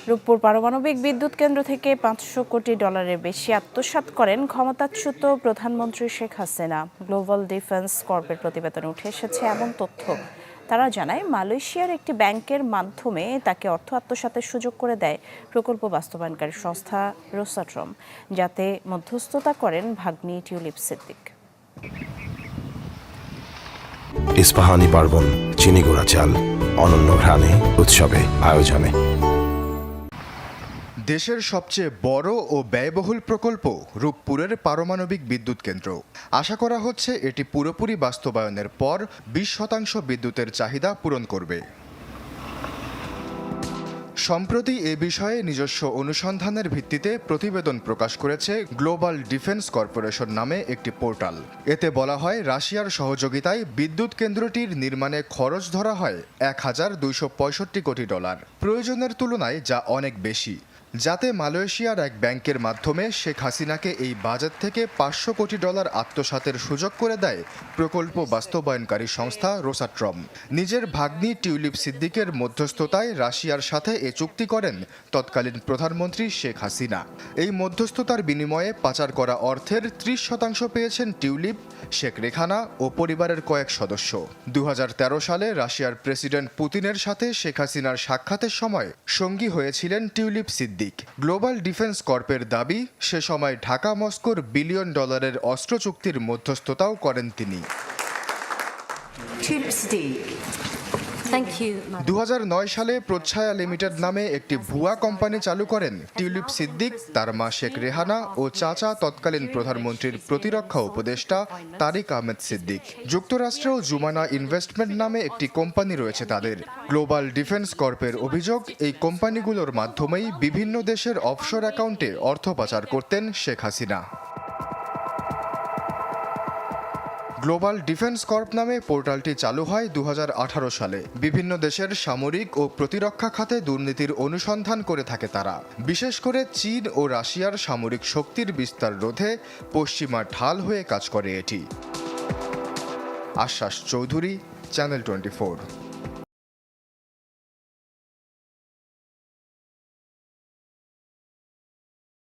রূপপুর পারমাণবিক বিদ্যুৎ কেন্দ্র থেকে $500 কোটি বেশি আত্মসাৎ করেন ক্ষমতাচ্যুত প্রধানমন্ত্রী শেখ হাসিনা। গ্লোবাল ডিফেন্স কর্পের প্রতিবেদনে উঠে এসেছে এমন তথ্য। তারা জানায়, মালয়েশিয়ার একটি ব্যাংকের মাধ্যমে তাকে অর্থ আত্মসাতের সুযোগ করে দেয় প্রকল্প বাস্তবায়নকারী সংস্থা রোসাট্রম, যাতে মধ্যস্থতা করেন ভাগ্নি টিউলিপ সিদ্দিক। ইস্পাহানি পার্বণ, চিনি গুঁড়া চাল, অনন্য ঘ্রাণে, উৎসবে আয়োজনে। দেশের সবচেয়ে বড় ও ব্যয়বহুল প্রকল্প রূপপুরের পারমাণবিক বিদ্যুৎ কেন্দ্র। আশা করা হচ্ছে এটি পুরোপুরি বাস্তবায়নের পর 20% বিদ্যুতের চাহিদা পূরণ করবে। সম্প্রতি এ বিষয়ে নিজস্ব অনুসন্ধানের ভিত্তিতে প্রতিবেদন প্রকাশ করেছে গ্লোবাল ডিফেন্স কর্পোরেশন নামে একটি পোর্টাল। এতে বলা হয়, রাশিয়ার সহযোগিতায় বিদ্যুৎ কেন্দ্রটির নির্মাণে খরচ ধরা হয় $1,265 কোটি, প্রয়োজনের তুলনায় যা অনেক বেশি, যাতে মালয়েশিয়ার এক ব্যাংকের মাধ্যমে শেখ হাসিনাকে এই বাজেট থেকে $500 কোটি আত্মসাতের সুযোগ করে দেয় প্রকল্প বাস্তবায়নকারী সংস্থা রোসাট্রম। নিজের ভাগ্নি টিউলিপ সিদ্দিকের মধ্যস্থতায় রাশিয়ার সাথে এ চুক্তি করেন তৎকালীন প্রধানমন্ত্রী শেখ হাসিনা। এই মধ্যস্থতার বিনিময়ে পাচার করা অর্থের 30% পেয়েছেন টিউলিপ, শেখ রেহানা ও পরিবারের কয়েক সদস্য। 2013 সালে রাশিয়ার প্রেসিডেন্ট পুতিনের সাথে শেখ হাসিনার সাক্ষাতের সময় সঙ্গী হয়েছিলেন টিউলিপ সিদ্দিক। গ্লোবাল ডিফেন্স কর্পের দাবি, সে সময় ঢাকা মস্কোর $1 বিলিয়ন অস্ত্র চুক্তির মধ্যস্থতাও করেন তিনি। 2009 সালে প্রচ্ছায়া লিমিটেড নামে একটি ভুয়া কোম্পানি চালু করেন টিউলিপ সিদ্দিক, তার মা শেখ রেহানা ও চাচা তৎকালীন প্রধানমন্ত্রীর প্রতিরক্ষা উপদেষ্টা তারিক আহমেদ সিদ্দিক। যুক্তরাষ্ট্রেও জুমানা ইনভেস্টমেন্ট নামে একটি কোম্পানি রয়েছে তাদের। গ্লোবাল ডিফেন্স কর্পের অভিযোগ, এই কোম্পানিগুলোর মাধ্যমেই বিভিন্ন দেশের অফশোর অ্যাকাউন্টে অর্থ পাচার করতেন Sheikh Hasina. Global defence corp নামে পোর্টালটি চালু হয় 2018 সালে। বিভিন্ন দেশের সামরিক ও প্রতিরক্ষা খাতে দুর্নীতির অনুসন্ধান করে থাকে তারা। বিশেষ করে চীন ও রাশিয়ার সামরিক শক্তির বিস্তার রোধে পশ্চিমা ঢাল হয়ে কাজ করে এটি। আশ্বাস চৌধুরী, চ্যানেল 24।